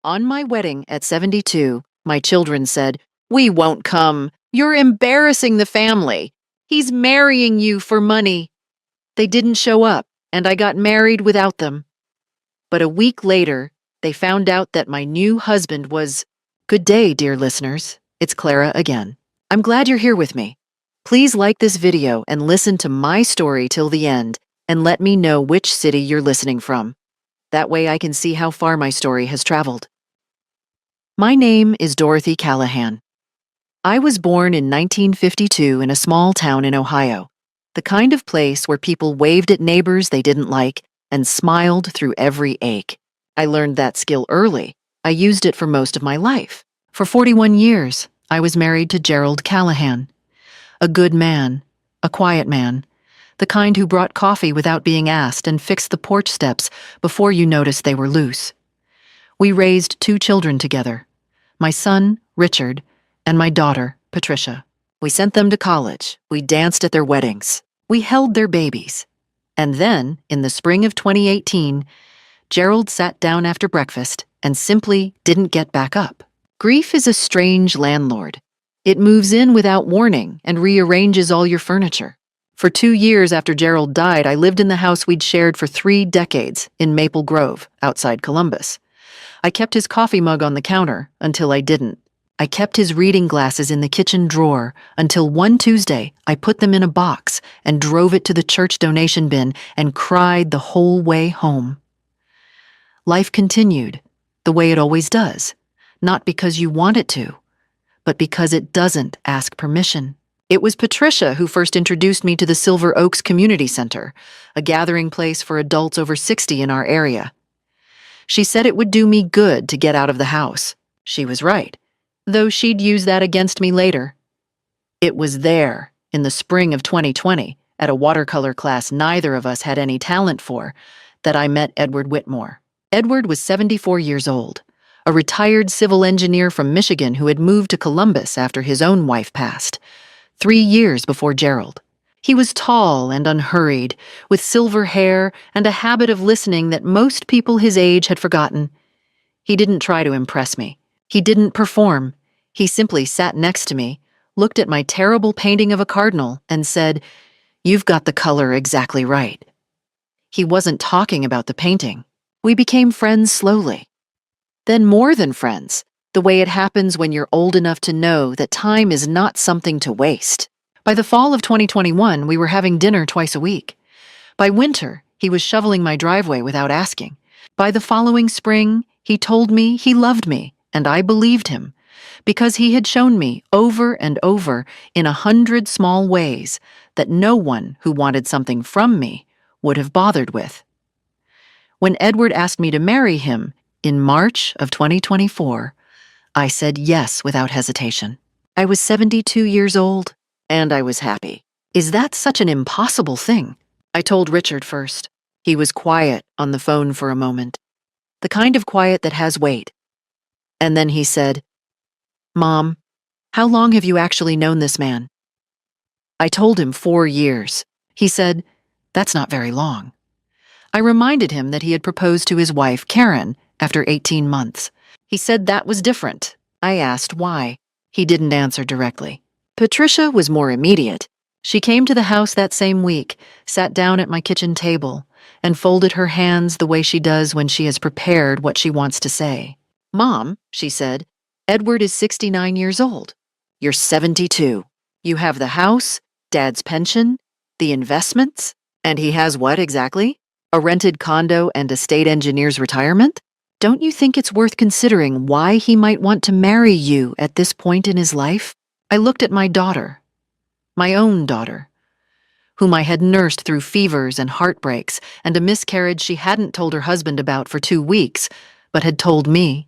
On my wedding at 72, my children said, "We won't come. You're embarrassing the family. He's marrying you for money." They didn't show up, and I got married without them. But a week later, they found out that my new husband was... Good day, dear listeners. It's Clara again. I'm glad you're here with me. Please like this video and listen to my story till the end, and let me know which city you're listening from. That way I can see how far my story has traveled. My name is Dorothy Callahan. I was born in 1952 in a small town in Ohio, the kind of place where people waved at neighbors they didn't like and smiled through every ache. I learned that skill early. I used it for most of my life. For 41 years, I was married to Gerald Callahan. A good man, a quiet man, the kind who brought coffee without being asked and fixed the porch steps before you noticed they were loose. We raised 2 children together, my son, Richard, and my daughter, Patricia. We sent them to college. We danced at their weddings. We held their babies. And then, in the spring of 2018, Gerald sat down after breakfast and simply didn't get back up. Grief is a strange landlord. It moves in without warning and rearranges all your furniture. For 2 years after Gerald died, I lived in the house we'd shared for 3 decades in Maple Grove, outside Columbus. I kept his coffee mug on the counter until I didn't. I kept his reading glasses in the kitchen drawer until one Tuesday I put them in a box and drove it to the church donation bin and cried the whole way home. Life continued, the way it always does, not because you want it to, but because it doesn't ask permission. It was Patricia who first introduced me to the Silver Oaks Community Center, a gathering place for adults over 60 in our area. She said it would do me good to get out of the house. She was right, though she'd use that against me later. It was there, in the spring of 2020, at a watercolor class neither of us had any talent for, that I met Edward Whitmore. Edward was 74 years old, a retired civil engineer from Michigan who had moved to Columbus after his own wife passed, 3 years before Gerald. He was tall and unhurried, with silver hair and a habit of listening that most people his age had forgotten. He didn't try to impress me. He didn't perform. He simply sat next to me, looked at my terrible painting of a cardinal, and said, "You've got the color exactly right." He wasn't talking about the painting. We became friends slowly. Then more than friends, the way it happens when you're old enough to know that time is not something to waste. By the fall of 2021, we were having dinner twice a week. By winter, he was shoveling my driveway without asking. By the following spring, he told me he loved me, and I believed him, because he had shown me over and over in 100 small ways that no one who wanted something from me would have bothered with. When Edward asked me to marry him in March of 2024, I said yes without hesitation. I was 72 years old, and I was happy. Is that such an impossible thing? I told Richard first. He was quiet on the phone for a moment, the kind of quiet that has weight. And then he said, "Mom, how long have you actually known this man?" I told him 4 years. He said, "That's not very long." I reminded him that he had proposed to his wife, Karen, after 18 months. He said that was different. I asked why. He didn't answer directly. Patricia was more immediate. She came to the house that same week, sat down at my kitchen table, and folded her hands the way she does when she has prepared what she wants to say. "Mom," she said, "Edward is 69 years old. You're 72. You have the house, Dad's pension, the investments, and he has what exactly? A rented condo and a state engineer's retirement? Don't you think it's worth considering why he might want to marry you at this point in his life?" I looked at my daughter, my own daughter, whom I had nursed through fevers and heartbreaks and a miscarriage she hadn't told her husband about for 2 weeks, but had told me.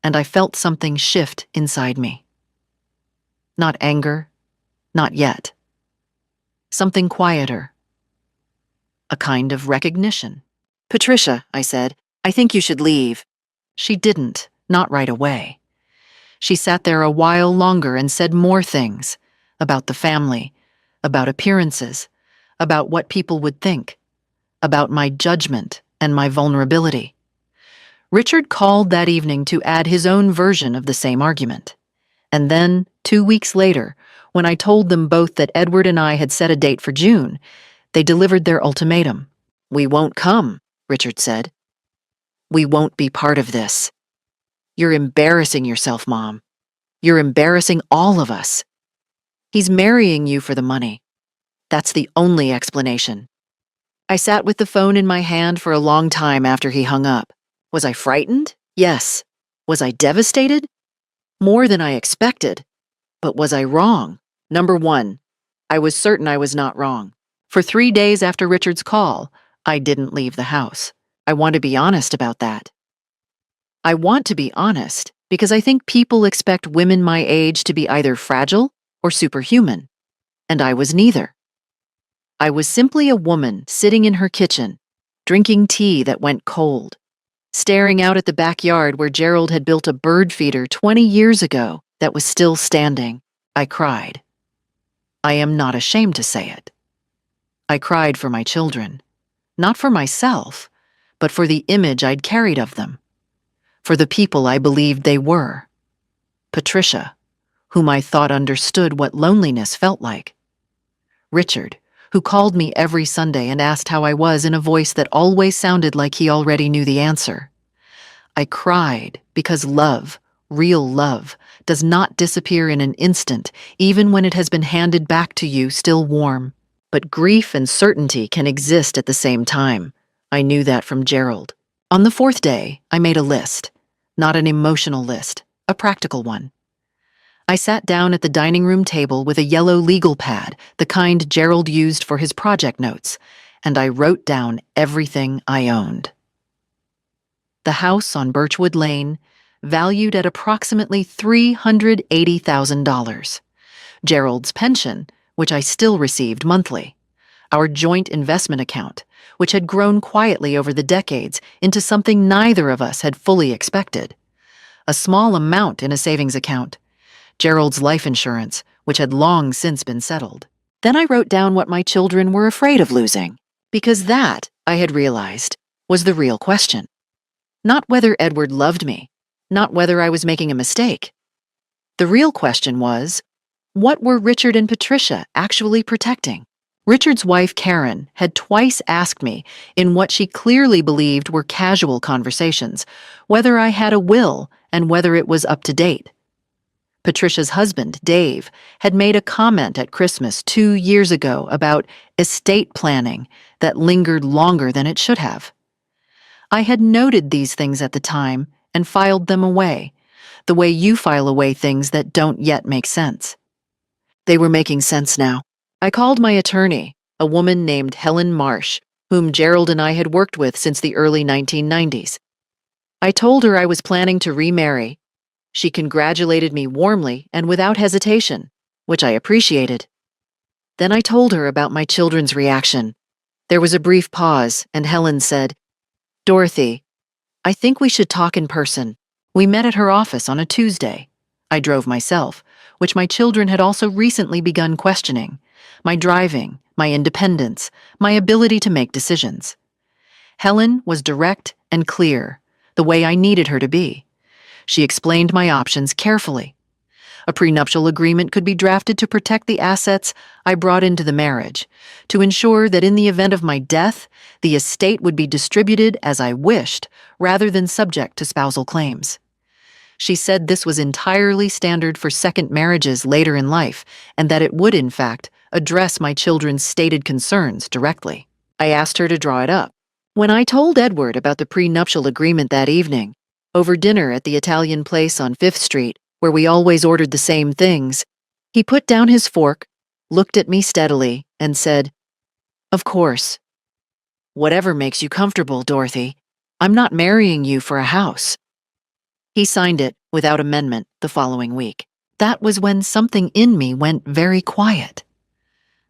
And I felt something shift inside me. Not anger, not yet. Something quieter. A kind of recognition. "Patricia," I said, "I think you should leave." She didn't, not right away. She sat there a while longer and said more things about the family, about appearances, about what people would think, about my judgment and my vulnerability. Richard called that evening to add his own version of the same argument. And then, 2 weeks later, when I told them both that Edward and I had set a date for June, they delivered their ultimatum. "We won't come," Richard said. "We won't be part of this. You're embarrassing yourself, Mom. You're embarrassing all of us. He's marrying you for the money. That's the only explanation." I sat with the phone in my hand for a long time after he hung up. Was I frightened? Yes. Was I devastated? More than I expected. But was I wrong? Number one, I was certain I was not wrong. For 3 days after Richard's call, I didn't leave the house. I want to be honest about that. I want to be honest because I think people expect women my age to be either fragile or superhuman, and I was neither. I was simply a woman sitting in her kitchen, drinking tea that went cold, staring out at the backyard where Gerald had built a bird feeder 20 years ago that was still standing. I cried. I am not ashamed to say it. I cried for my children, not for myself, but for the image I'd carried of them, for the people I believed they were. Patricia, whom I thought understood what loneliness felt like. Richard, who called me every Sunday and asked how I was in a voice that always sounded like he already knew the answer. I cried because love, real love, does not disappear in an instant, even when it has been handed back to you still warm. But grief and certainty can exist at the same time. I knew that from Gerald. On the 4th day, I made a list. Not an emotional list, a practical one. I sat down at the dining room table with a yellow legal pad, the kind Gerald used for his project notes, and I wrote down everything I owned. The house on Birchwood Lane, valued at approximately $380,000. Gerald's pension, which I still received monthly. Our joint investment account, which had grown quietly over the decades into something neither of us had fully expected. A small amount in a savings account. Gerald's life insurance, which had long since been settled. Then I wrote down what my children were afraid of losing, because that, I had realized, was the real question. Not whether Edward loved me, not whether I was making a mistake. The real question was, what were Richard and Patricia actually protecting? Richard's wife, Karen, had twice asked me, in what she clearly believed were casual conversations, whether I had a will and whether it was up to date. Patricia's husband, Dave, had made a comment at Christmas 2 years ago about estate planning that lingered longer than it should have. I had noted these things at the time and filed them away, the way you file away things that don't yet make sense. They were making sense now. I called my attorney, a woman named Helen Marsh, whom Gerald and I had worked with since the early 1990s. I told her I was planning to remarry. She congratulated me warmly and without hesitation, which I appreciated. Then I told her about my children's reaction. There was a brief pause, and Helen said, "Dorothy, I think we should talk in person." We met at her office on a Tuesday. I drove myself, which my children had also recently begun questioning. My driving, my independence, my ability to make decisions. Helen was direct and clear, the way I needed her to be. She explained my options carefully. A prenuptial agreement could be drafted to protect the assets I brought into the marriage, to ensure that in the event of my death, the estate would be distributed as I wished, rather than subject to spousal claims. She said this was entirely standard for second marriages later in life, and that it would, in fact, address my children's stated concerns directly. I asked her to draw it up. When I told Edward about the prenuptial agreement that evening, over dinner at the Italian place on 5th Street, where we always ordered the same things, he put down his fork, looked at me steadily, and said, "Of course. Whatever makes you comfortable, Dorothy. I'm not marrying you for a house." He signed it without amendment the following week. That was when something in me went very quiet.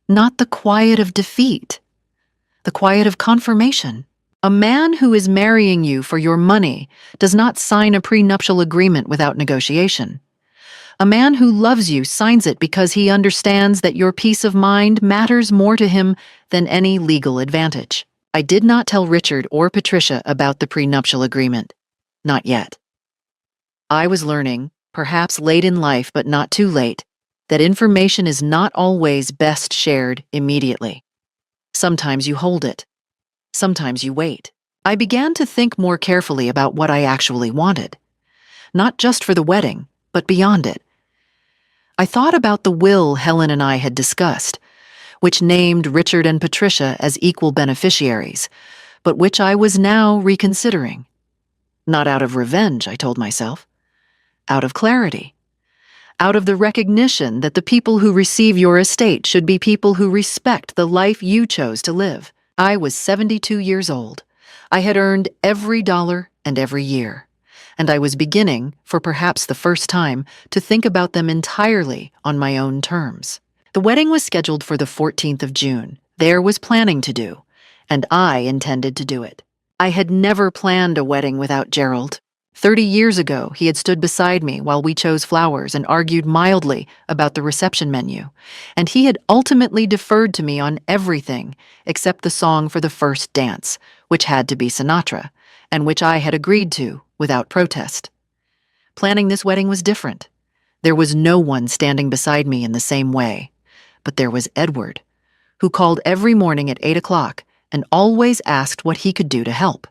Not the quiet of defeat, the quiet of confirmation. A man who is marrying you for your money does not sign a prenuptial agreement without negotiation. A man who loves you signs it because he understands that your peace of mind matters more to him than any legal advantage. I did not tell Richard or Patricia about the prenuptial agreement. Not yet. I was learning, perhaps late in life but not too late, that information is not always best shared immediately. Sometimes you hold it. Sometimes you wait. I began to think more carefully about what I actually wanted. Not just for the wedding, but beyond it. I thought about the will Helen and I had discussed, which named Richard and Patricia as equal beneficiaries, but which I was now reconsidering. Not out of revenge, I told myself. Out of clarity. Out of the recognition that the people who receive your estate should be people who respect the life you chose to live. I was 72 years old. I had earned every dollar and every year, and I was beginning, for perhaps the first time, to think about them entirely on my own terms. The wedding was scheduled for the 14th of June. There was planning to do, and I intended to do it. I had never planned a wedding without Gerald. 30 years ago, he had stood beside me while we chose flowers and argued mildly about the reception menu, and he had ultimately deferred to me on everything except the song for the first dance, which had to be Sinatra, and which I had agreed to without protest. Planning this wedding was different. There was no one standing beside me in the same way, but there was Edward, who called every morning at 8 o'clock and always asked what he could do to help.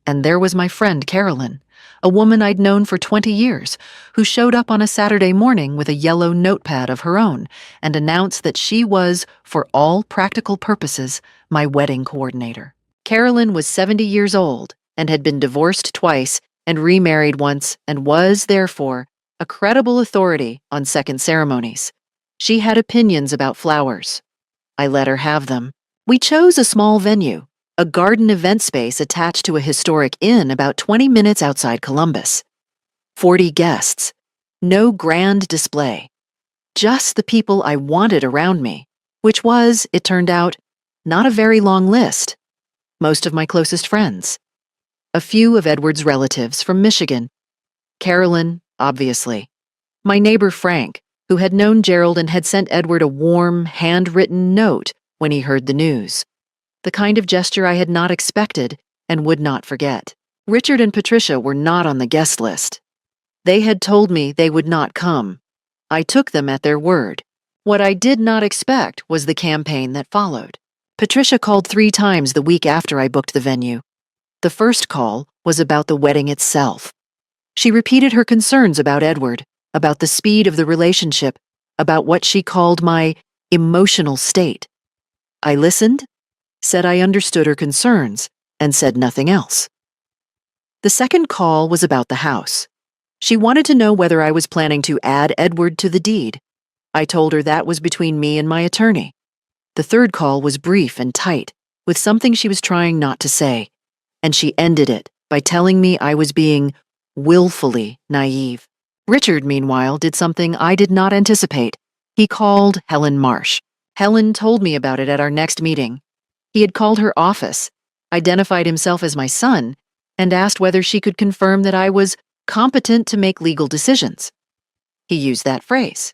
And there was my friend Carolyn, a woman I'd known for 20 years, who showed up on a Saturday morning with a yellow notepad of her own and announced that she was, for all practical purposes, my wedding coordinator. Carolyn was 70 years old and had been divorced twice and remarried once and was, therefore, a credible authority on second ceremonies. She had opinions about flowers. I let her have them. We chose a small venue, a garden event space attached to a historic inn about 20 minutes outside Columbus. 40 guests. No grand display. Just the people I wanted around me, which was, it turned out, not a very long list. Most of my closest friends. A few of Edward's relatives from Michigan. Carolyn, obviously. My neighbor Frank, who had known Gerald and had sent Edward a warm, handwritten note when he heard the news. The kind of gesture I had not expected and would not forget. Richard and Patricia were not on the guest list. They had told me they would not come. I took them at their word. What I did not expect was the campaign that followed. Patricia called 3 times the week after I booked the venue. The first call was about the wedding itself. She repeated her concerns about Edward, about the speed of the relationship, about what she called my emotional state. I listened, said I understood her concerns, and said nothing else. The second call was about the house. She wanted to know whether I was planning to add Edward to the deed. I told her that was between me and my attorney. The third call was brief and tight, with something she was trying not to say, and she ended it by telling me I was being willfully naive. Richard, meanwhile, did something I did not anticipate. He called Helen Marsh. Helen told me about it at our next meeting. He had called her office, identified himself as my son, and asked whether she could confirm that I was competent to make legal decisions. He used that phrase.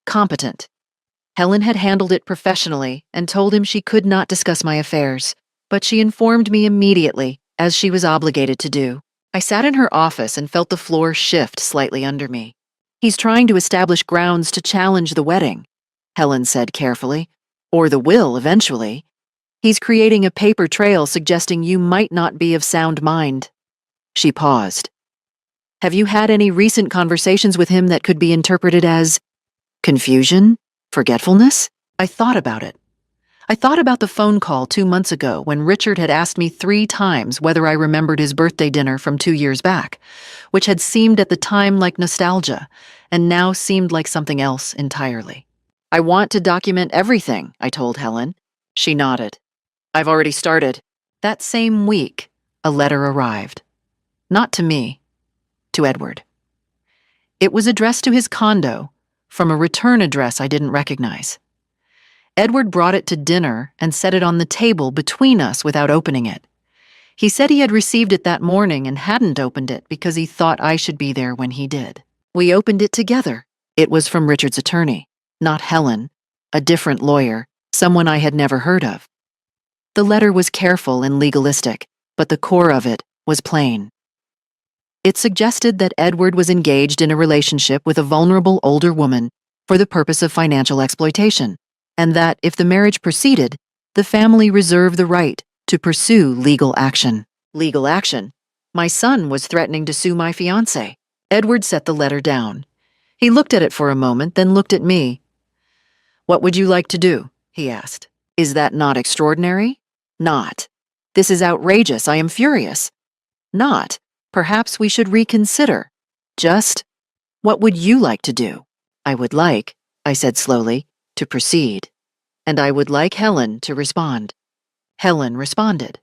Competent. Helen had handled it professionally and told him she could not discuss my affairs, but she informed me immediately, as she was obligated to do. I sat in her office and felt the floor shift slightly under me. He's trying to establish grounds to challenge the wedding, Helen said carefully, or the will eventually. He's creating a paper trail suggesting you might not be of sound mind. She paused. Have you had any recent conversations with him that could be interpreted as confusion? Forgetfulness? I thought about it. I thought about the phone call 2 months ago when Richard had asked me 3 times whether I remembered his birthday dinner from 2 years back, which had seemed at the time like nostalgia, and now seemed like something else entirely. I want to document everything, I told Helen. She nodded. I've already started. That same week, a letter arrived. Not to me, to Edward. It was addressed to his condo, from a return address I didn't recognize. Edward brought it to dinner and set it on the table between us without opening it. He said he had received it that morning and hadn't opened it because he thought I should be there when he did. We opened it together. It was from Richard's attorney, not Helen, a different lawyer, someone I had never heard of. The letter was careful and legalistic, but the core of it was plain. It suggested that Edward was engaged in a relationship with a vulnerable older woman for the purpose of financial exploitation, and that if the marriage proceeded, the family reserved the right to pursue legal action. Legal action? My son was threatening to sue my fiancé. Edward set the letter down. He looked at it for a moment, then looked at me. "What would you like to do?" he asked. "Is that not extraordinary?" "Not." "This is outrageous. I am furious." "Not. Perhaps we should reconsider." "Just, what would you like to do?" "I would like," I said slowly, "to proceed. And I would like Helen to respond." Helen responded.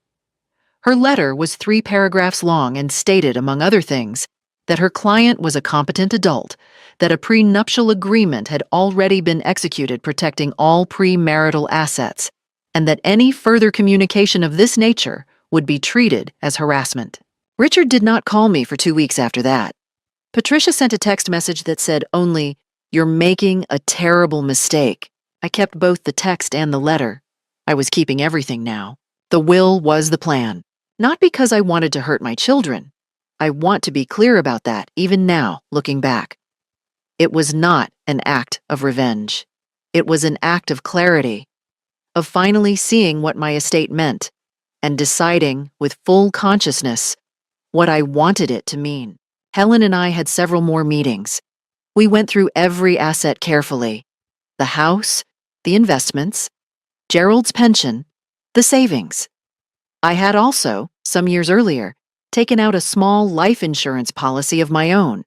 Her letter was 3 paragraphs long and stated, among other things, that her client was a competent adult, that a prenuptial agreement had already been executed protecting all premarital assets, and that any further communication of this nature would be treated as harassment. Richard did not call me for 2 weeks after that. Patricia sent a text message that said only, "You're making a terrible mistake." I kept both the text and the letter. I was keeping everything now. The will was the plan. Not because I wanted to hurt my children. I want to be clear about that, even now, looking back. It was not an act of revenge. It was an act of clarity, of finally seeing what my estate meant, and deciding, with full consciousness, what I wanted it to mean. Helen and I had several more meetings. We went through every asset carefully. The house, the investments, Gerald's pension, the savings. I had also, some years earlier, taken out a small life insurance policy of my own,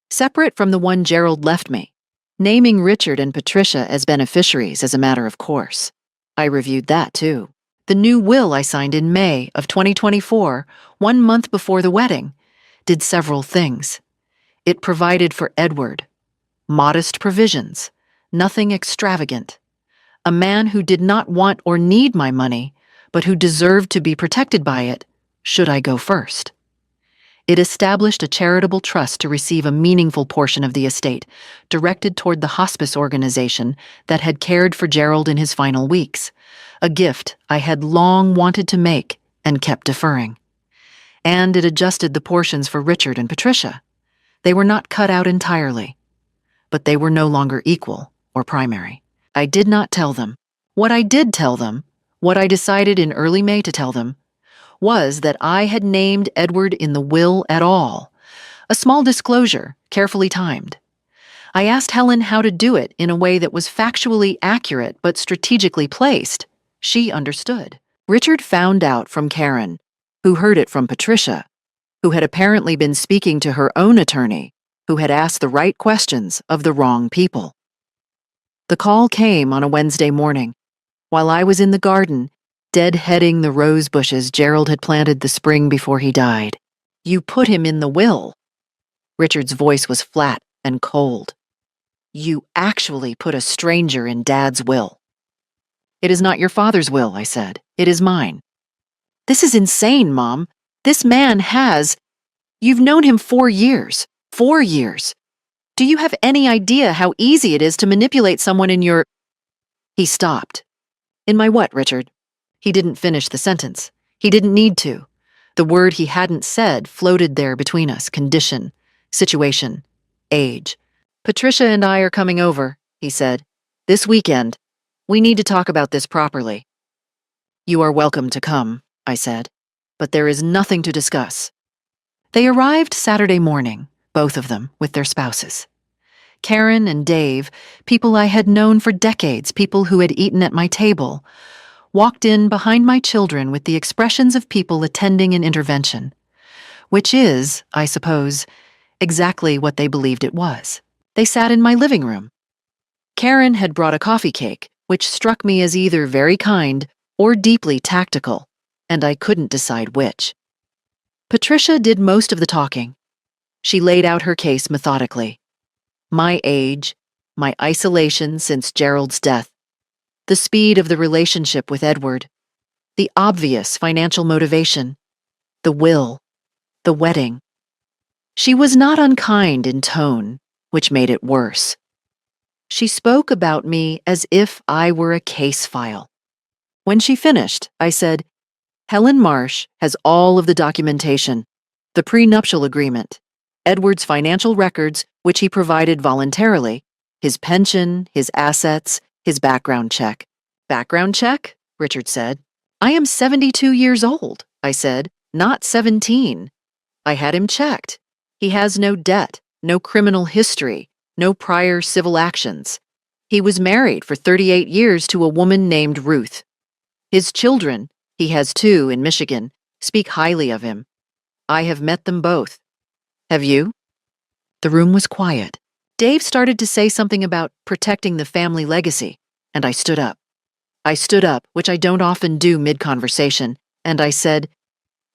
separate from the one Gerald left me, naming Richard and Patricia as beneficiaries as a matter of course. I reviewed that too. The new will I signed in May of 2024, 1 month before the wedding, did several things. It provided for Edward. Modest provisions, nothing extravagant. A man who did not want or need my money, but who deserved to be protected by it, should I go first. It established a charitable trust to receive a meaningful portion of the estate, directed toward the hospice organization that had cared for Gerald in his final weeks, a gift I had long wanted to make and kept deferring. And it adjusted the portions for Richard and Patricia. They were not cut out entirely, but they were no longer equal or primary. I did not tell them. What I did tell them, what I decided in early May to tell them, was that I had named Edward in the will at all, a small disclosure, carefully timed. I asked Helen how to do it in a way that was factually accurate but strategically placed. She understood. Richard found out from Karen, who heard it from Patricia, who had apparently been speaking to her own attorney, who had asked the right questions of the wrong people. The call came on a Wednesday morning, while I was in the garden, deadheading the rose bushes Gerald had planted the spring before he died. "You put him in the will." Richard's voice was flat and cold. "You actually put a stranger in Dad's will." "It is not your father's will," I said. "It is mine." "This is insane, Mom. This man has... You've known him 4 years. 4 years. Do you have any idea how easy it is to manipulate someone in your..." He stopped. "In my what, Richard?" He didn't finish the sentence. He didn't need to. The word he hadn't said floated there between us: condition, situation, age. "Patricia and I are coming over," he said. "This weekend. We need to talk about this properly." "You are welcome to come," I said, "but there is nothing to discuss." They arrived Saturday morning, both of them, with their spouses. Karen and Dave, people I had known for decades, people who had eaten at my table, walked in behind my children with the expressions of people attending an intervention, which is, I suppose, exactly what they believed it was. They sat in my living room. Karen had brought a coffee cake, which struck me as either very kind or deeply tactical, and I couldn't decide which. Patricia did most of the talking. She laid out her case methodically. My age, my isolation since Gerald's death, the speed of the relationship with Edward, the obvious financial motivation, the will, the wedding. She was not unkind in tone, which made it worse. She spoke about me as if I were a case file. When she finished, I said, "Helen Marsh has all of the documentation. The prenuptial agreement, Edward's financial records, which he provided voluntarily, his pension, his assets, his background check. Background check? Richard said. I am 72 years old, I said, not 17. I had him checked. He has no debt, no criminal history, no prior civil actions. He was married for 38 years to a woman named Ruth. His children, he has 2 in Michigan, speak highly of him. I have met them both. Have you? The room was quiet. Dave started to say something about protecting the family legacy, and I stood up. I stood up, which I don't often do mid-conversation, and I said,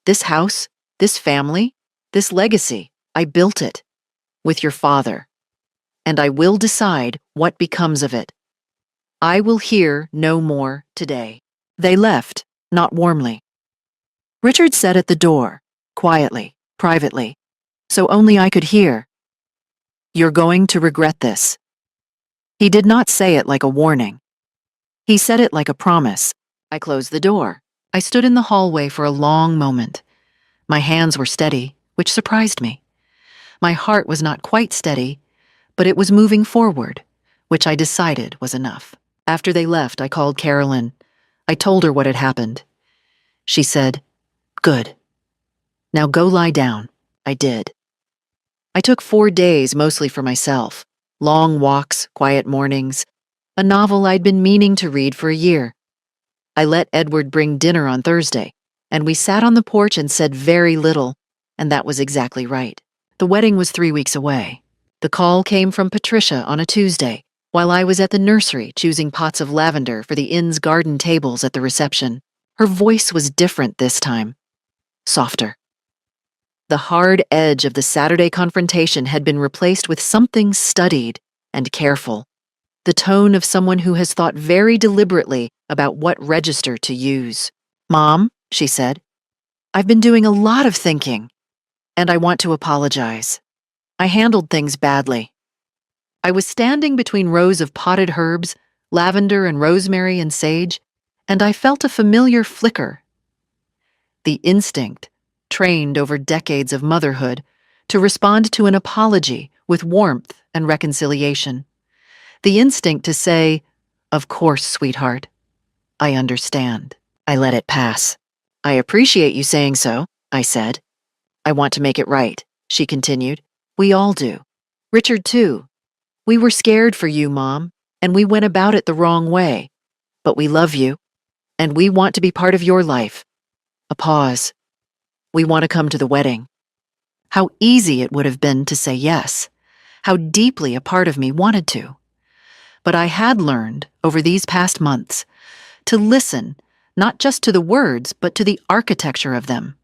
this house, this family, this legacy, I built it. With your father. And I will decide what becomes of it. I will hear no more today. They left, not warmly. Richard sat at the door, quietly, privately, so only I could hear. You're going to regret this. He did not say it like a warning. He said it like a promise. I closed the door. I stood in the hallway for a long moment. My hands were steady, which surprised me. My heart was not quite steady, but it was moving forward, which I decided was enough. After they left, I called Carolyn. I told her what had happened. She said, "Good. Now go lie down." I did. I took 4 days mostly for myself. Long walks, quiet mornings, a novel I'd been meaning to read for a year. I let Edward bring dinner on Thursday, and we sat on the porch and said very little, and that was exactly right. The wedding was 3 weeks away. The call came from Patricia on a Tuesday, while I was at the nursery choosing pots of lavender for the inn's garden tables at the reception. Her voice was different this time, softer. The hard edge of the Saturday confrontation had been replaced with something studied and careful. The tone of someone who has thought very deliberately about what register to use. "Mom," she said, "I've been doing a lot of thinking, and I want to apologize. I handled things badly." I was standing between rows of potted herbs, lavender and rosemary and sage, and I felt a familiar flicker. The instinct, trained over decades of motherhood, to respond to an apology with warmth and reconciliation. The instinct to say, "Of course, sweetheart. I understand." I let it pass. "I appreciate you saying so," I said. "I want to make it right," she continued. "We all do. Richard, too. We were scared for you, Mom, and we went about it the wrong way. But we love you, and we want to be part of your life." A pause. "We want to come to the wedding." How easy it would have been to say yes. How deeply a part of me wanted to. But I had learned, over these past months, to listen, not just to the words, but to the architecture of them.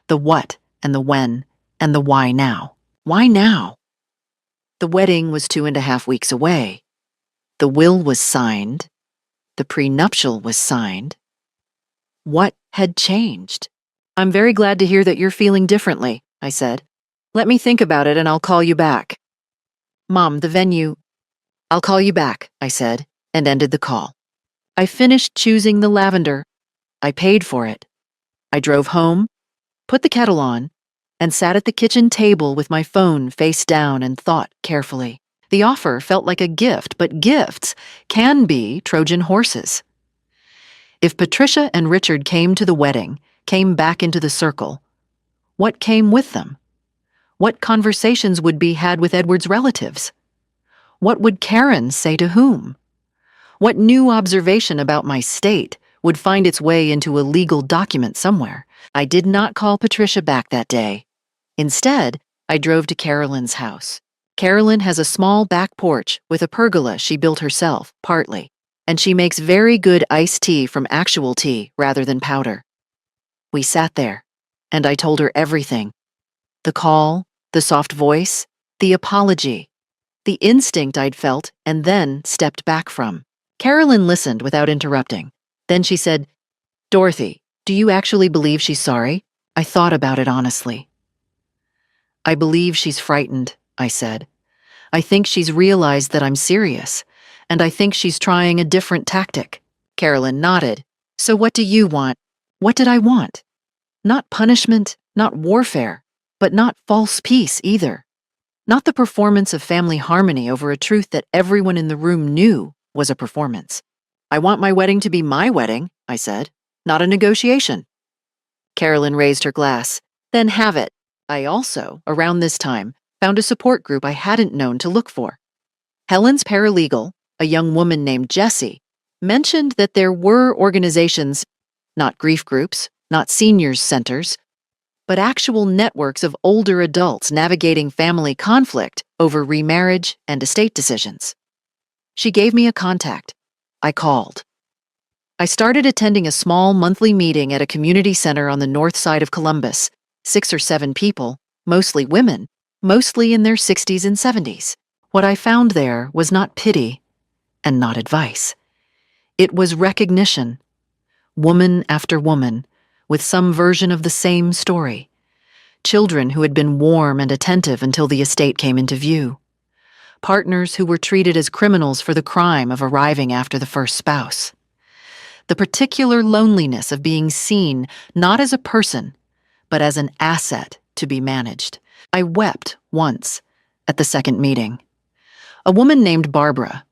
The what and the when and the why now. Why now? The wedding was 2.5 weeks away. The will was signed. The prenuptial was signed. What had changed? "I'm very glad to hear that you're feeling differently," I said. "Let me think about it and I'll call you back." "Mom, the venue—" "I'll call you back," I said, and ended the call. I finished choosing the lavender. I paid for it. I drove home, put the kettle on, and sat at the kitchen table with my phone face down and thought carefully. The offer felt like a gift, but gifts can be Trojan horses. If Patricia and Richard came to the wedding, came back into the circle, what came with them? What conversations would be had with Edward's relatives? What would Karen say to whom? What new observation about my state would find its way into a legal document somewhere? I did not call Patricia back that day. Instead, I drove to Carolyn's house. Carolyn has a small back porch with a pergola she built herself, partly, and she makes very good iced tea from actual tea rather than powder. We sat there, and I told her everything. The call, the soft voice, the apology, the instinct I'd felt and then stepped back from. Carolyn listened without interrupting. Then she said, "Dorothy, do you actually believe she's sorry?" I thought about it honestly. "I believe she's frightened," I said. "I think she's realized that I'm serious, and I think she's trying a different tactic." Carolyn nodded. "So what do you want?" What did I want? Not punishment, not warfare. But not false peace either. Not the performance of family harmony over a truth that everyone in the room knew was a performance. I want my wedding to be my wedding, I said, not a negotiation. Carolyn raised her glass. Then have it. I also, around this time, found a support group I hadn't known to look for. Helen's paralegal, a young woman named Jessie, mentioned that there were organizations, not grief groups, not seniors centers, but actual networks of older adults navigating family conflict over remarriage and estate decisions. She gave me a contact. I called. I started attending a small monthly meeting at a community center on the north side of Columbus, 6 or 7 people, mostly women, mostly in their 60s and 70s. What I found there was not pity and not advice. It was recognition, woman after woman, with some version of the same story. Children who had been warm and attentive until the estate came into view. Partners who were treated as criminals for the crime of arriving after the first spouse. The particular loneliness of being seen not as a person, but as an asset to be managed. I wept once at the second meeting. A woman named Barbara,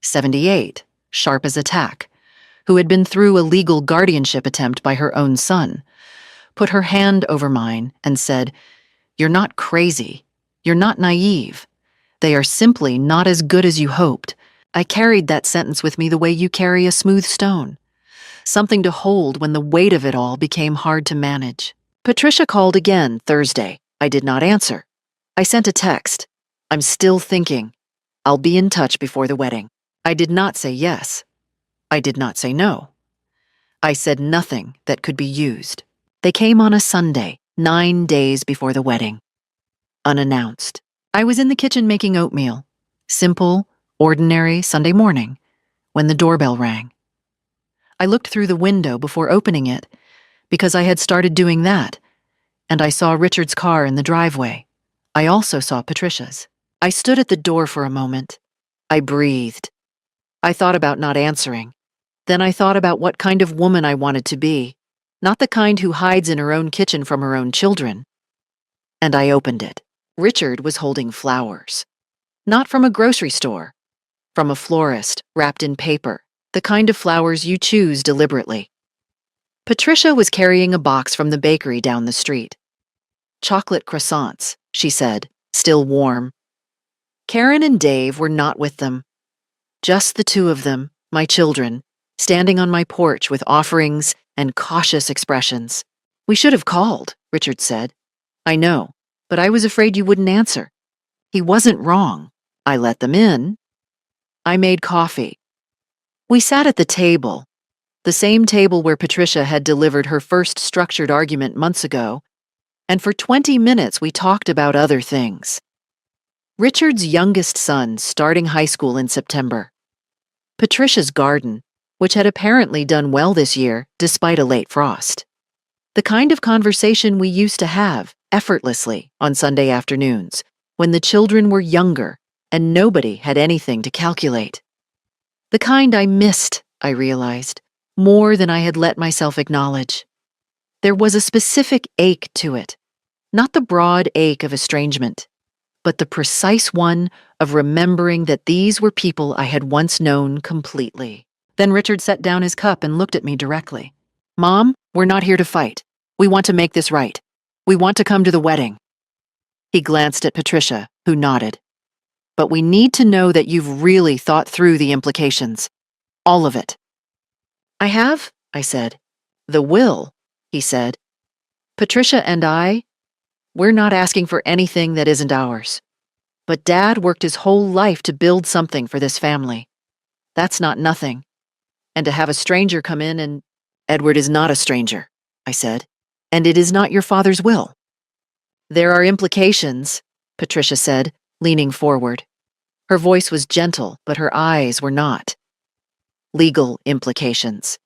78, sharp as a tack, who had been through a legal guardianship attempt by her own son, put her hand over mine and said, "You're not crazy. You're not naive. They are simply not as good as you hoped." I carried that sentence with me the way you carry a smooth stone. Something to hold when the weight of it all became hard to manage. Patricia called again Thursday. I did not answer. I sent a text. "I'm still thinking. I'll be in touch before the wedding." I did not say yes. I did not say no. I said nothing that could be used. They came on a Sunday, 9 days before the wedding. Unannounced. I was in the kitchen making oatmeal. Simple, ordinary Sunday morning, when the doorbell rang. I looked through the window before opening it, because I had started doing that, and I saw Richard's car in the driveway. I also saw Patricia's. I stood at the door for a moment. I breathed. I thought about not answering. Then I thought about what kind of woman I wanted to be, not the kind who hides in her own kitchen from her own children. And I opened it. Richard was holding flowers. Not from a grocery store, from a florist, wrapped in paper, the kind of flowers you choose deliberately. Patricia was carrying a box from the bakery down the street. "Chocolate croissants," she said, still warm. Karen and Dave were not with them. Just the two of them, my children, standing on my porch with offerings and cautious expressions. "We should have called," Richard said. "I know, but I was afraid you wouldn't answer." He wasn't wrong. I let them in. I made coffee. We sat at the table, the same table where Patricia had delivered her first structured argument months ago, and for 20 minutes we talked about other things. Richard's youngest son starting high school in September. Patricia's garden, which had apparently done well this year despite a late frost. The kind of conversation we used to have, effortlessly, on Sunday afternoons, when the children were younger and nobody had anything to calculate. The kind I missed, I realized, more than I had let myself acknowledge. There was a specific ache to it, not the broad ache of estrangement, but the precise one of remembering that these were people I had once known completely. Then Richard set down his cup and looked at me directly. "Mom, we're not here to fight. We want to make this right. We want to come to the wedding." He glanced at Patricia, who nodded. "But we need to know that you've really thought through the implications. All of it." "I have," I said. "The will," he said. "Patricia and we're not asking for anything that isn't ours. But Dad worked his whole life to build something for this family. That's not nothing. And to have a stranger come in and—" "Edward is not a stranger," I said. "And it is not your father's will." "There are implications," Patricia said, leaning forward. Her voice was gentle, but her eyes were not. "Legal implications.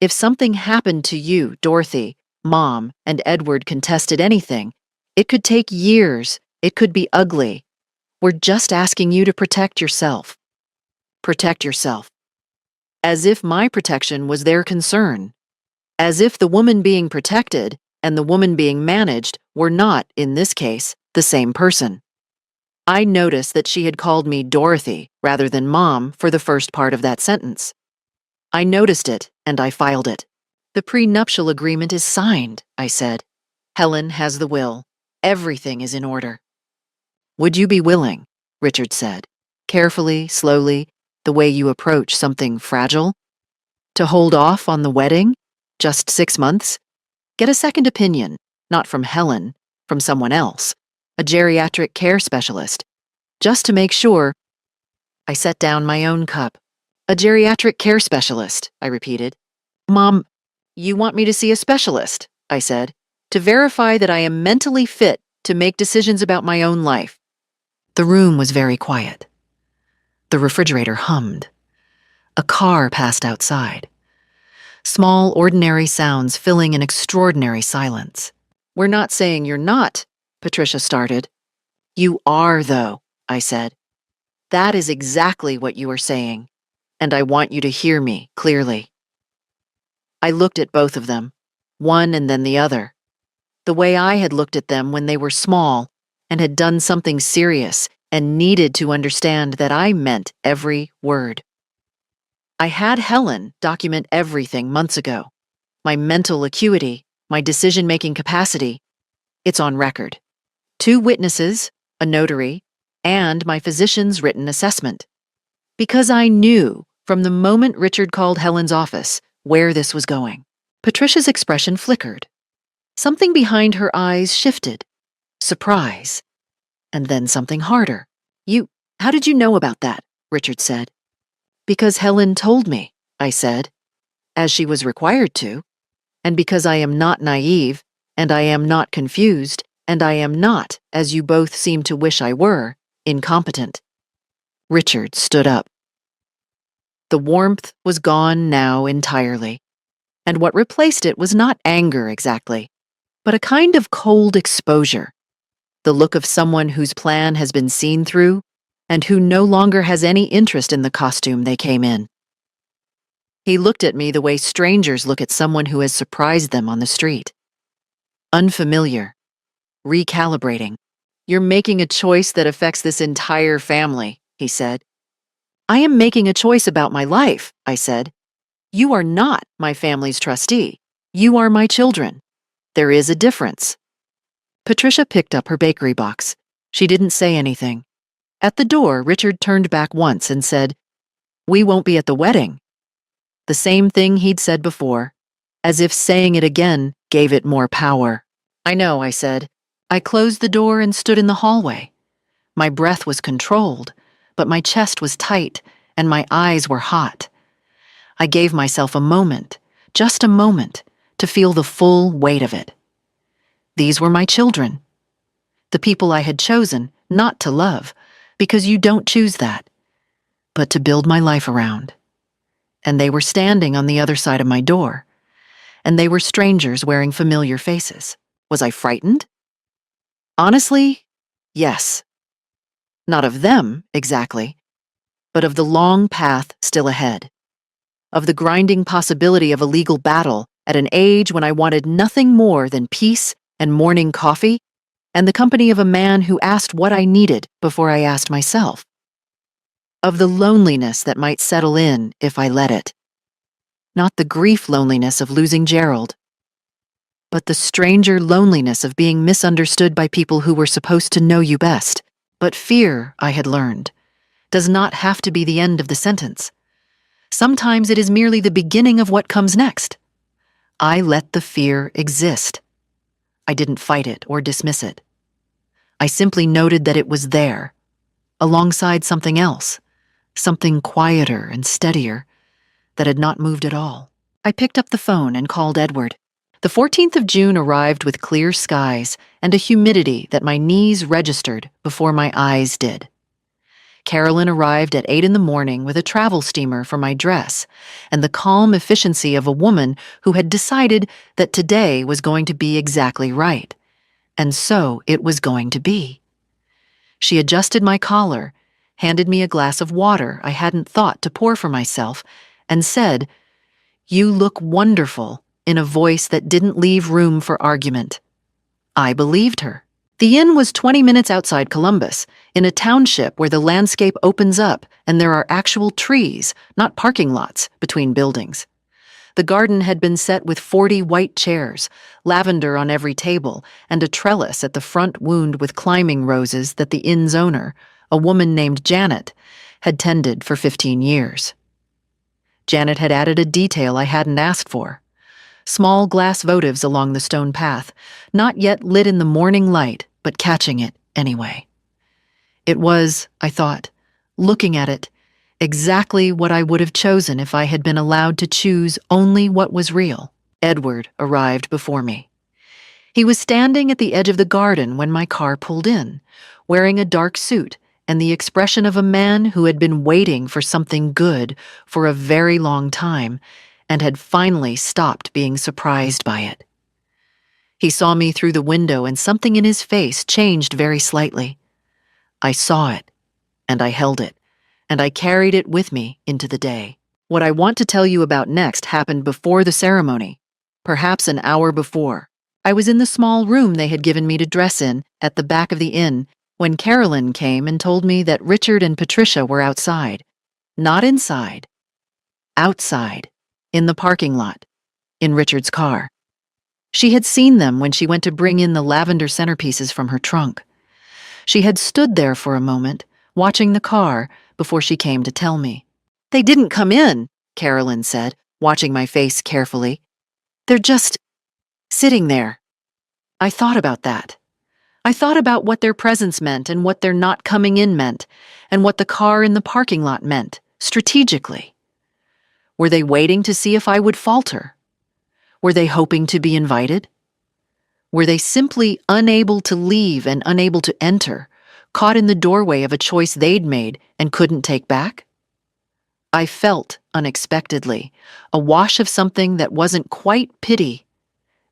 If something happened to you, Dorothy, Mom, and Edward contested anything, it could take years, it could be ugly. We're just asking you to protect yourself. Protect yourself." As if my protection was their concern. As if the woman being protected, and the woman being managed were not, in this case, the same person. I noticed that she had called me Dorothy rather than Mom for the first part of that sentence. I noticed it, and I filed it. "The prenuptial agreement is signed," I said. "Helen has the will. Everything is in order." "Would you be willing," Richard said, carefully, slowly, the way you approach something fragile, "to hold off on the wedding? Just 6 months? Get a second opinion, not from Helen, from someone else, a geriatric care specialist, just to make sure." I set down my own cup. "A geriatric care specialist," I repeated. "Mom, you want me to see a specialist," I said, "to verify that I am mentally fit to make decisions about my own life." The room was very quiet. The refrigerator hummed. A car passed outside. Small, ordinary sounds filling an extraordinary silence. "We're not saying you're not," Patricia started. "You are, though," I said. "That is exactly what you are saying, and I want you to hear me clearly." I looked at both of them, one and then the other, the way I had looked at them when they were small and had done something serious and needed to understand that I meant every word. I had Helen document everything months ago. My mental acuity, my decision-making capacity. It's on record. 2 witnesses, a notary, and my physician's written assessment. Because I knew, from the moment Richard called Helen's office, where this was going. Patricia's expression flickered. Something behind her eyes shifted. Surprise. And then something harder. How did you know about that?" Richard said. "Because Helen told me," I said, as she was required to, "and because I am not naive, and I am not confused, and I am not, as you both seem to wish I were, incompetent." Richard stood up. The warmth was gone now entirely, and what replaced it was not anger exactly, but a kind of cold exposure, the look of someone whose plan has been seen through and who no longer has any interest in the costume they came in. He looked at me the way strangers look at someone who has surprised them on the street. Unfamiliar. Recalibrating. "You're making a choice that affects this entire family," he said. "I am making a choice about my life," I said. "You are not my family's trustee. You are my children. There is a difference." Patricia picked up her bakery box. She didn't say anything. At the door, Richard turned back once and said, "We won't be at the wedding." The same thing he'd said before, as if saying it again gave it more power. "I know," I said. I closed the door and stood in the hallway. My breath was controlled, but my chest was tight and my eyes were hot. I gave myself a moment, just a moment, to feel the full weight of it. These were my children. The people I had chosen not to love, because you don't choose that, but to build my life around. And they were standing on the other side of my door, and they were strangers wearing familiar faces. Was I frightened? Honestly, yes. Not of them, exactly, but of the long path still ahead. Of the grinding possibility of a legal battle at an age when I wanted nothing more than peace and morning coffee and the company of a man who asked what I needed before I asked myself. Of the loneliness that might settle in if I let it. Not the grief loneliness of losing Gerald, but the stranger loneliness of being misunderstood by people who were supposed to know you best. But fear, I had learned, does not have to be the end of the sentence. Sometimes it is merely the beginning of what comes next. I let the fear exist. I didn't fight it or dismiss it. I simply noted that it was there, alongside something else, something quieter and steadier, that had not moved at all. I picked up the phone and called Edward. The 14th of June arrived with clear skies and a humidity that my knees registered before my eyes did. Carolyn arrived at 8 in the morning with a travel steamer for my dress and the calm efficiency of a woman who had decided that today was going to be exactly right. And so it was going to be. She adjusted my collar, handed me a glass of water I hadn't thought to pour for myself, and said, "You look wonderful in a voice that didn't leave room for argument. I believed her. The inn was 20 minutes outside Columbus, in a township where the landscape opens up and there are actual trees, not parking lots, between buildings. The garden had been set with 40 white chairs, lavender on every table, and a trellis at the front wound with climbing roses that the inn's owner, a woman named Janet, had tended for 15 years. Janet had added a detail I hadn't asked for. Small glass votives along the stone path, not yet lit in the morning light, but catching it anyway. It was, I thought, looking at it, exactly what I would have chosen if I had been allowed to choose only what was real. Edward arrived before me. He was standing at the edge of the garden when my car pulled in, wearing a dark suit and the expression of a man who had been waiting for something good for a very long time and had finally stopped being surprised by it. He saw me through the window and something in his face changed very slightly. I saw it, and I held it, and I carried it with me into the day. What I want to tell you about next happened before the ceremony, perhaps an hour before. I was in the small room they had given me to dress in at the back of the inn when Carolyn came and told me that Richard and Patricia were outside. Not inside. Outside. In the parking lot. In Richard's car. She had seen them when she went to bring in the lavender centerpieces from her trunk. She had stood there for a moment, watching the car, before she came to tell me. "They didn't come in," Carolyn said, watching my face carefully. "They're just sitting there." I thought about that. I thought about what their presence meant and what their not coming in meant, and what the car in the parking lot meant, strategically. Were they waiting to see if I would falter? Were they hoping to be invited? Were they simply unable to leave and unable to enter, caught in the doorway of a choice they'd made and couldn't take back? I felt, unexpectedly, a wash of something that wasn't quite pity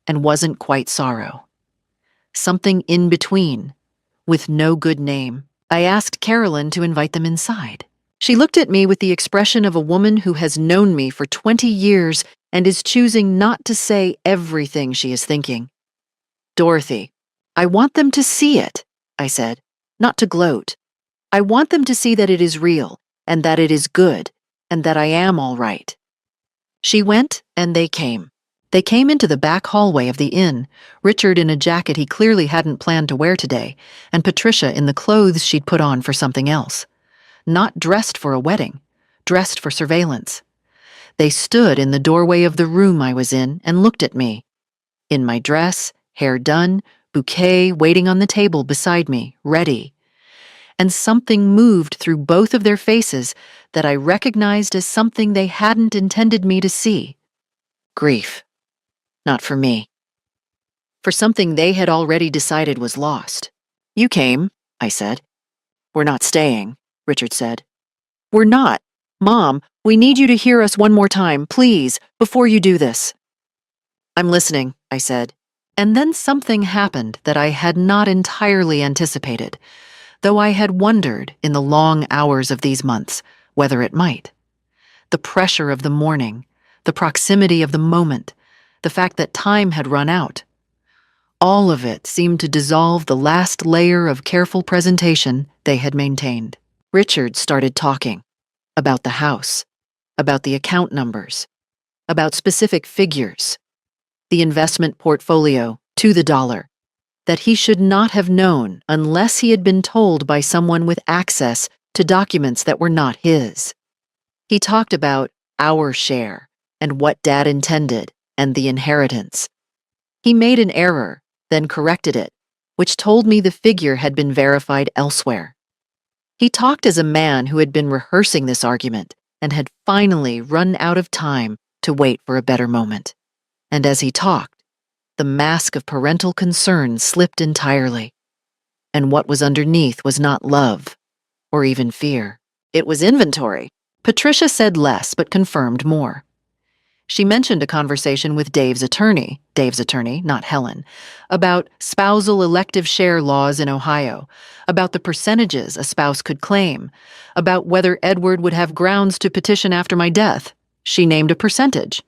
and wasn't quite sorrow. Something in between, with no good name. I asked Carolyn to invite them inside. She looked at me with the expression of a woman who has known me for 20 years and is choosing not to say everything she is thinking. "Dorothy, I want them to see it," I said, "not to gloat. I want them to see that it is real, and that it is good, and that I am all right." She went, and they came. They came into the back hallway of the inn, Richard in a jacket he clearly hadn't planned to wear today, and Patricia in the clothes she'd put on for something else. Not dressed for a wedding, dressed for surveillance. They stood in the doorway of the room I was in and looked at me. In my dress, hair done, bouquet waiting on the table beside me, ready. And something moved through both of their faces that I recognized as something they hadn't intended me to see. Grief. Not for me. For something they had already decided was lost. "You came," I said. "We're not staying," Richard said. "We're not. Mom, we need you to hear us one more time, please, before you do this." "I'm listening," I said. And then something happened that I had not entirely anticipated, though I had wondered in the long hours of these months whether it might. The pressure of the morning, the proximity of the moment, the fact that time had run out. All of it seemed to dissolve the last layer of careful presentation they had maintained. Richard started talking about the house, about the account numbers, about specific figures, the investment portfolio to the dollar, that he should not have known unless he had been told by someone with access to documents that were not his. He talked about our share and what Dad intended and the inheritance. He made an error, then corrected it, which told me the figure had been verified elsewhere. He talked as a man who had been rehearsing this argument and had finally run out of time to wait for a better moment. And as he talked, the mask of parental concern slipped entirely. And what was underneath was not love, or even fear. It was inventory. Patricia said less but confirmed more. She mentioned a conversation with Dave's attorney, not Helen, about spousal elective share laws in Ohio, about the percentages a spouse could claim, about whether Edward would have grounds to petition after my death. She named a percentage.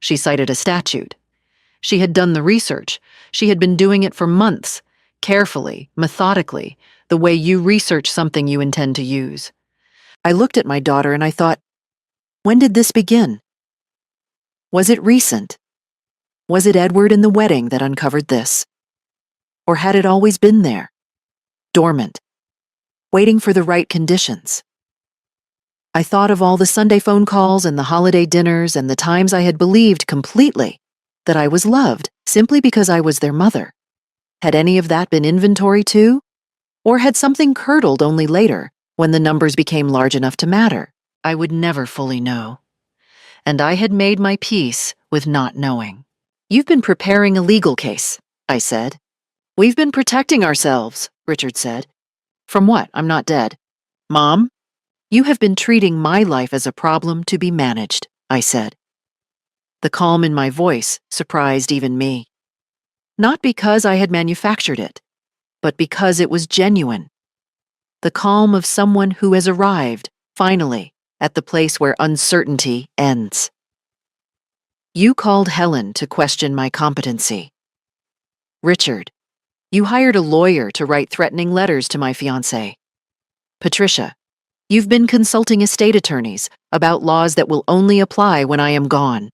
She cited a statute. She had done the research. She had been doing it for months, carefully, methodically, the way you research something you intend to use. I looked at my daughter and I thought, when did this begin? Was it recent? Was it Edward and the wedding that uncovered this? Or had it always been there, dormant, waiting for the right conditions? I thought of all the Sunday phone calls and the holiday dinners and the times I had believed completely that I was loved simply because I was their mother. Had any of that been inventory too? Or had something curdled only later, when the numbers became large enough to matter? I would never fully know. And I had made my peace with not knowing. You've been preparing a legal case, I said. We've been protecting ourselves, Richard said. From what? I'm not dead. Mom? You have been treating my life as a problem to be managed, I said. The calm in my voice surprised even me. Not because I had manufactured it, but because it was genuine. The calm of someone who has arrived, finally, at the place where uncertainty ends. You called Helen to question my competency. Richard, you hired a lawyer to write threatening letters to my fiancé. Patricia, you've been consulting estate attorneys about laws that will only apply when I am gone.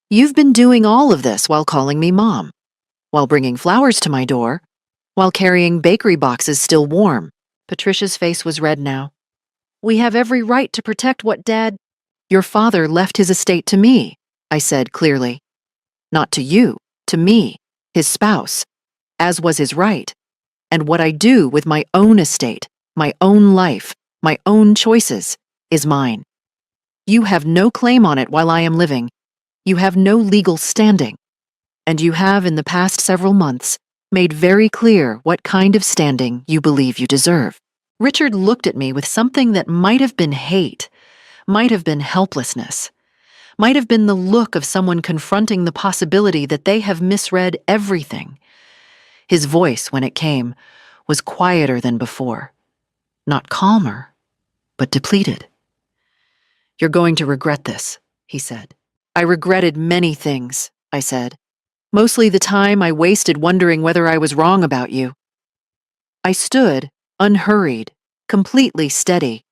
You've been doing all of this while calling me Mom, while bringing flowers to my door, while carrying bakery boxes still warm. Patricia's face was red now. We have every right to protect what Dad— Your father left his estate to me, I said clearly. Not to you, to me, his spouse, as was his right. And what I do with my own estate, my own life, my own choices, is mine. You have no claim on it while I am living. You have no legal standing. And you have, in the past several months, made very clear what kind of standing you believe you deserve. Richard looked at me with something that might have been hate, might have been helplessness, might have been the look of someone confronting the possibility that they have misread everything. His voice, when it came, was quieter than before. Not calmer, but depleted. You're going to regret this, he said. I regretted many things, I said. Mostly the time I wasted wondering whether I was wrong about you. I stood, unhurried, completely steady.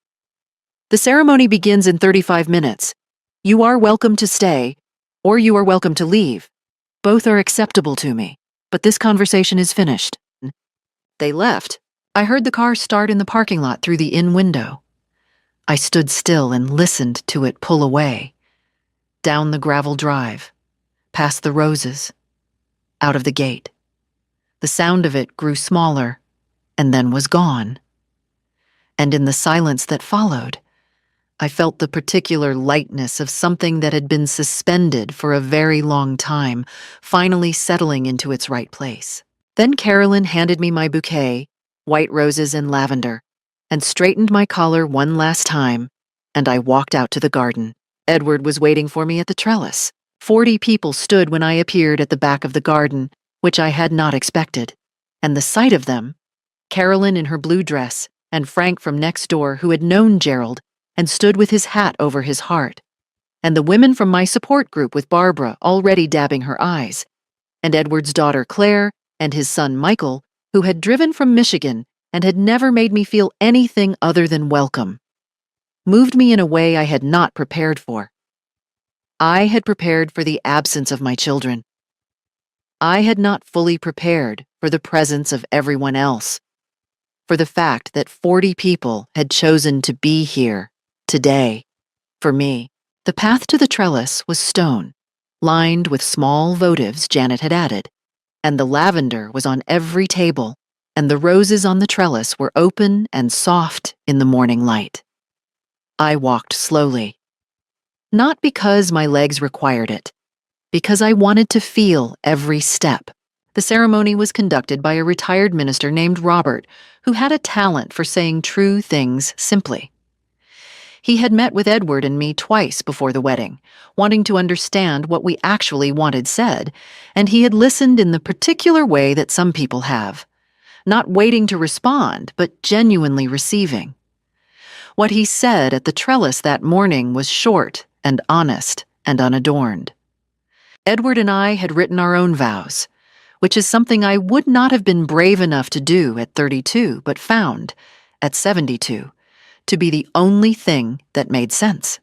The ceremony begins in 35 minutes. You are welcome to stay, or you are welcome to leave. Both are acceptable to me, but this conversation is finished. They left. I heard the car start in the parking lot through the inn window. I stood still and listened to it pull away. Down the gravel drive, past the roses, out of the gate. The sound of it grew smaller, and then was gone. And in the silence that followed, I felt the particular lightness of something that had been suspended for a very long time, finally settling into its right place. Then Carolyn handed me my bouquet, white roses and lavender, and straightened my collar one last time, and I walked out to the garden. Edward was waiting for me at the trellis. 40 people stood when I appeared at the back of the garden, which I had not expected. And the sight of them, Carolyn in her blue dress, and Frank from next door who had known Gerald and stood with his hat over his heart, and the women from my support group with Barbara already dabbing her eyes, and Edward's daughter Claire and his son Michael, who had driven from Michigan and had never made me feel anything other than welcome, moved me in a way I had not prepared for. I had prepared for the absence of my children. I had not fully prepared for the presence of everyone else, for the fact that 40 people had chosen to be here, today, for me. The path to the trellis was stone, lined with small votives Janet had added, and the lavender was on every table, and the roses on the trellis were open and soft in the morning light. I walked slowly. Not because my legs required it, because I wanted to feel every step. The ceremony was conducted by a retired minister named Robert, who had a talent for saying true things simply. He had met with Edward and me twice before the wedding, wanting to understand what we actually wanted said, and he had listened in the particular way that some people have, not waiting to respond, but genuinely receiving. What he said at the trellis that morning was short and honest and unadorned. Edward and I had written our own vows, which is something I would not have been brave enough to do at 32, but found, at 72, to be the only thing that made sense.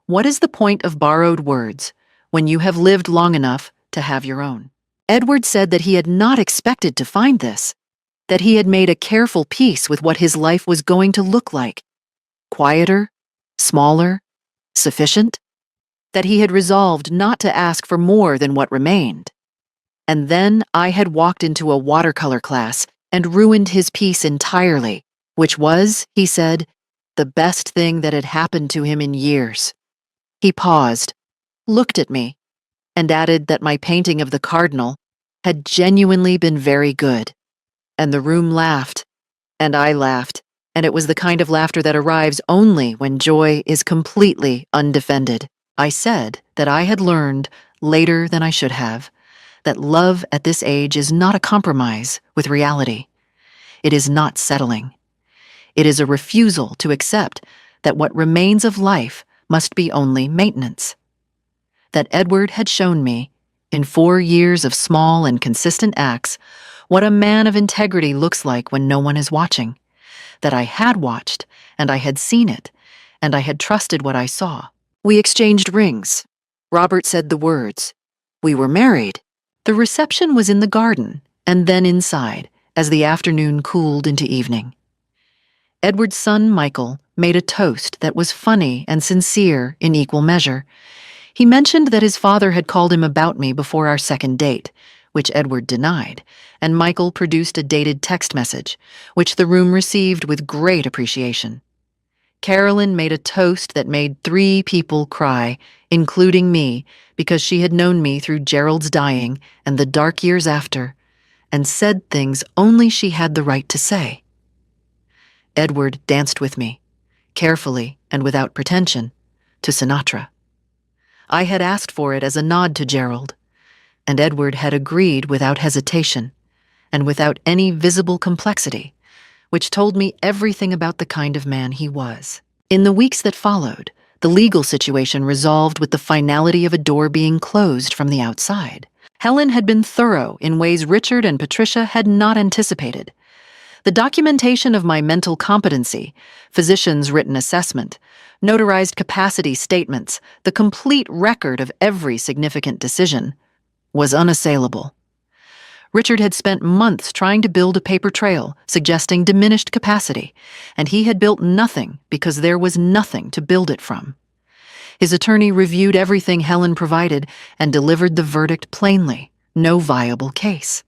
What is the point of borrowed words when you have lived long enough to have your own? Edward said that he had not expected to find this, that he had made a careful peace with what his life was going to look like. Quieter, smaller, sufficient, that he had resolved not to ask for more than what remained. And then I had walked into a watercolor class and ruined his peace entirely, which was, he said, the best thing that had happened to him in years. He paused, looked at me, and added that my painting of the cardinal had genuinely been very good. And the room laughed, and I laughed, and it was the kind of laughter that arrives only when joy is completely undefended. I said that I had learned, later than I should have, that love at this age is not a compromise with reality. It is not settling. It is a refusal to accept that what remains of life must be only maintenance. That Edward had shown me, in 4 years of small and consistent acts, what a man of integrity looks like when no one is watching. That I had watched, and I had seen it, and I had trusted what I saw. We exchanged rings. Robert said the words. We were married. The reception was in the garden, and then inside, as the afternoon cooled into evening. Edward's son, Michael, made a toast that was funny and sincere in equal measure. He mentioned that his father had called him about me before our second date, which Edward denied, and Michael produced a dated text message, which the room received with great appreciation. Carolyn made a toast that made 3 people cry, including me, because she had known me through Gerald's dying and the dark years after, and said things only she had the right to say. Edward danced with me, carefully and without pretension, to Sinatra. I had asked for it as a nod to Gerald, and Edward had agreed without hesitation, and without any visible complexity, which told me everything about the kind of man he was. In the weeks that followed, the legal situation resolved with the finality of a door being closed from the outside. Helen had been thorough in ways Richard and Patricia had not anticipated. The documentation of my mental competency, physician's written assessment, notarized capacity statements, the complete record of every significant decision, was unassailable. Richard had spent months trying to build a paper trail suggesting diminished capacity, and he had built nothing because there was nothing to build it from. His attorney reviewed everything Helen provided and delivered the verdict plainly: no viable case.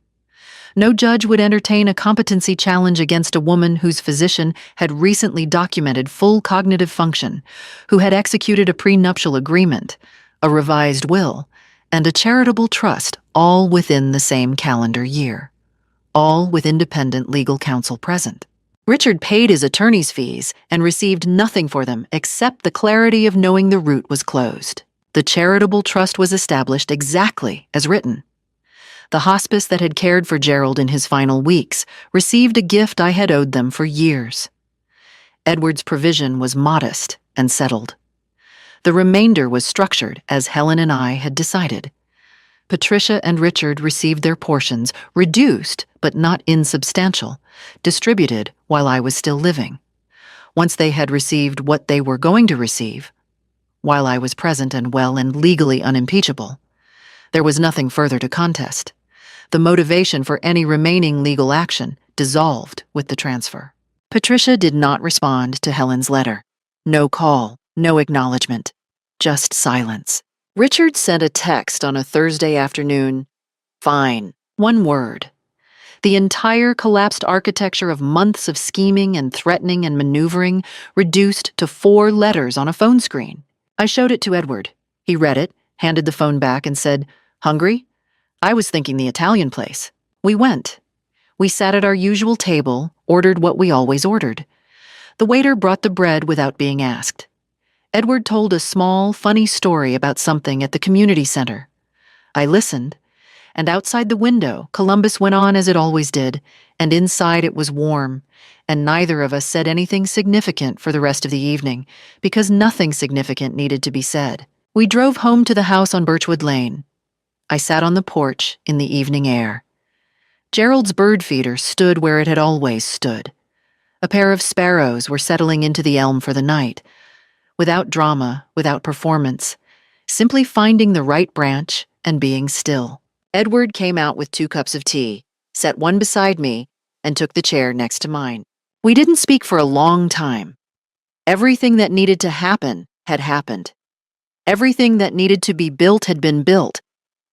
No judge would entertain a competency challenge against a woman whose physician had recently documented full cognitive function, who had executed a prenuptial agreement, a revised will, and a charitable trust, all within the same calendar year, all with independent legal counsel present. Richard paid his attorney's fees and received nothing for them except the clarity of knowing the route was closed. The charitable trust was established exactly as written. The hospice that had cared for Gerald in his final weeks received a gift I had owed them for years. Edward's provision was modest and settled. The remainder was structured as Helen and I had decided. Patricia and Richard received their portions, reduced but not insubstantial, distributed while I was still living. Once they had received what they were going to receive, while I was present and well and legally unimpeachable, there was nothing further to contest. The motivation for any remaining legal action dissolved with the transfer. Patricia did not respond to Helen's letter. No call, no acknowledgement, just silence. Richard sent a text on a Thursday afternoon. Fine. One word. The entire collapsed architecture of months of scheming and threatening and maneuvering reduced to 4 letters on a phone screen. I showed it to Edward. He read it, handed the phone back, and said, "Hungry? I was thinking the Italian place." We went. We sat at our usual table, ordered what we always ordered. The waiter brought the bread without being asked. Edward told a small, funny story about something at the community center. I listened, and outside the window, Columbus went on as it always did, and inside it was warm, and neither of us said anything significant for the rest of the evening, because nothing significant needed to be said. We drove home to the house on Birchwood Lane. I sat on the porch in the evening air. Gerald's bird feeder stood where it had always stood. A pair of sparrows were settling into the elm for the night. Without drama, without performance, simply finding the right branch and being still. Edward came out with 2 cups of tea, set one beside me, and took the chair next to mine. We didn't speak for a long time. Everything that needed to happen had happened. Everything that needed to be built had been built,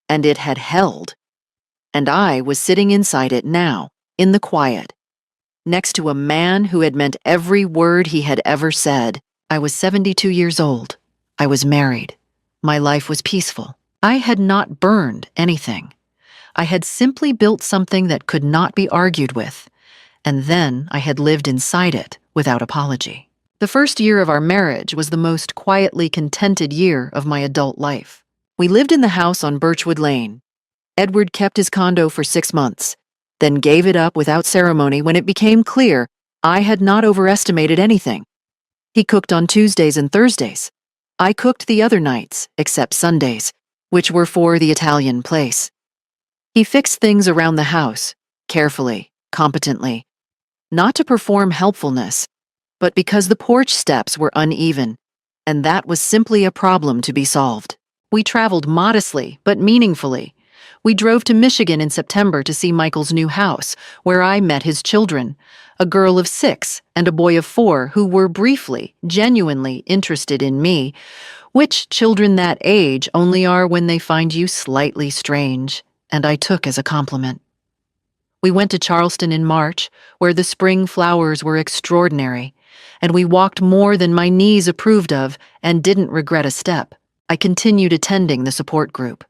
and it had held. And I was sitting inside it now, in the quiet, next to a man who had meant every word he had ever said. I was 72 years old. I was married. My life was peaceful. I had not burned anything. I had simply built something that could not be argued with, and then I had lived inside it without apology. The first year of our marriage was the most quietly contented year of my adult life. We lived in the house on Birchwood Lane. Edward kept his condo for 6 months, then gave it up without ceremony when it became clear I had not overestimated anything. He cooked on Tuesdays and Thursdays. I cooked the other nights, except Sundays, which were for the Italian place. He fixed things around the house, carefully, competently, not to perform helpfulness, but because the porch steps were uneven, and that was simply a problem to be solved. We traveled modestly, but meaningfully. We drove to Michigan in September to see Michael's new house, where I met his children, a girl of 6 and a boy of 4 who were briefly, genuinely interested in me, which children that age only are when they find you slightly strange, and I took as a compliment. We went to Charleston in March, where the spring flowers were extraordinary, and we walked more than my knees approved of and didn't regret a step. I continued attending the support group.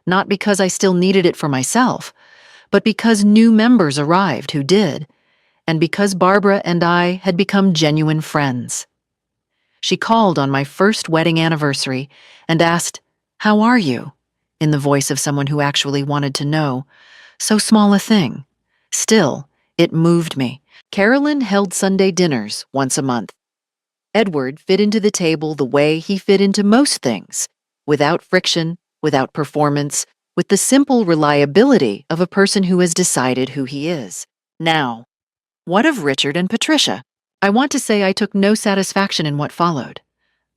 Not because I still needed it for myself, but because new members arrived who did, and because Barbara and I had become genuine friends. She called on my first wedding anniversary and asked, "How are you?" in the voice of someone who actually wanted to know. So small a thing. Still, it moved me. Carolyn held Sunday dinners once a month. Edward fit into the table the way he fit into most things, without friction, without performance, with the simple reliability of a person who has decided who he is. Now, what of Richard and Patricia? I want to say I took no satisfaction in what followed.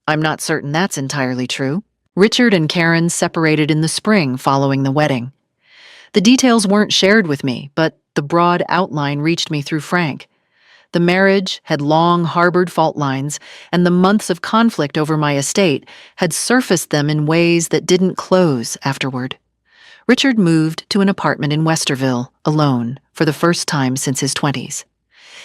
I'm not certain that's entirely true. Richard and Karen separated in the spring following the wedding. The details weren't shared with me, but the broad outline reached me through Frank. The marriage had long harbored fault lines, and the months of conflict over my estate had surfaced them in ways that didn't close afterward. Richard moved to an apartment in Westerville, alone, for the first time since his 20s.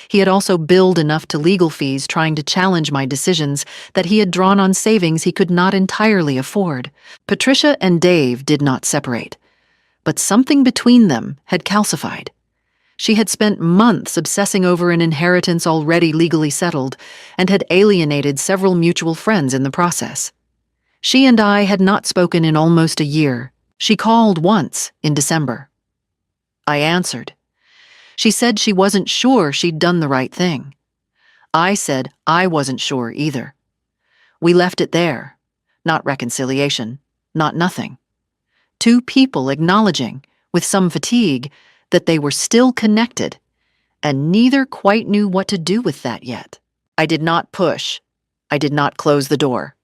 He had also billed enough to legal fees trying to challenge my decisions that he had drawn on savings he could not entirely afford. Patricia and Dave did not separate, but something between them had calcified. She had spent months obsessing over an inheritance already legally settled and had alienated several mutual friends in the process. She and I had not spoken in almost a year. She called once in December. I answered. She said she wasn't sure she'd done the right thing. I said I wasn't sure either. We left it there. Not reconciliation, not nothing. 2 people acknowledging, with some fatigue, that they were still connected, and neither quite knew what to do with that yet. I did not push. I did not close the door.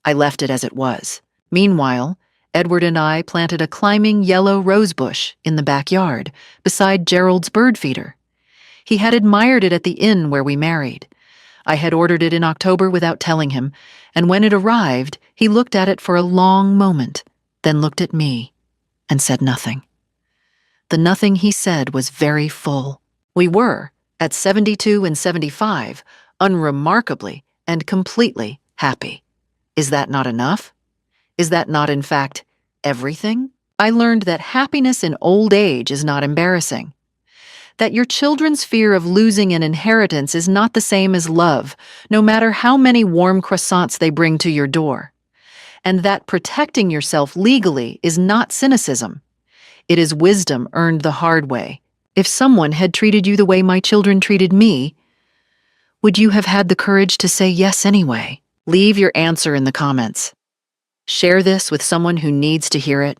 I left it as it was. Meanwhile, Edward and I planted a climbing yellow rose bush in the backyard, beside Gerald's bird feeder. He had admired it at the inn where we married. I had ordered it in October without telling him, and when it arrived, he looked at it for a long moment, then looked at me, and said nothing. The nothing he said was very full. We were, at 72 and 75, unremarkably and completely happy. Is that not enough? Is that not, in fact, everything? I learned that happiness in old age is not embarrassing. That your children's fear of losing an inheritance is not the same as love, no matter how many warm croissants they bring to your door. And that protecting yourself legally is not cynicism. It is wisdom earned the hard way. If someone had treated you the way my children treated me, would you have had the courage to say yes anyway? Leave your answer in the comments. Share this with someone who needs to hear it.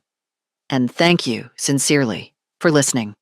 And thank you, sincerely, for listening.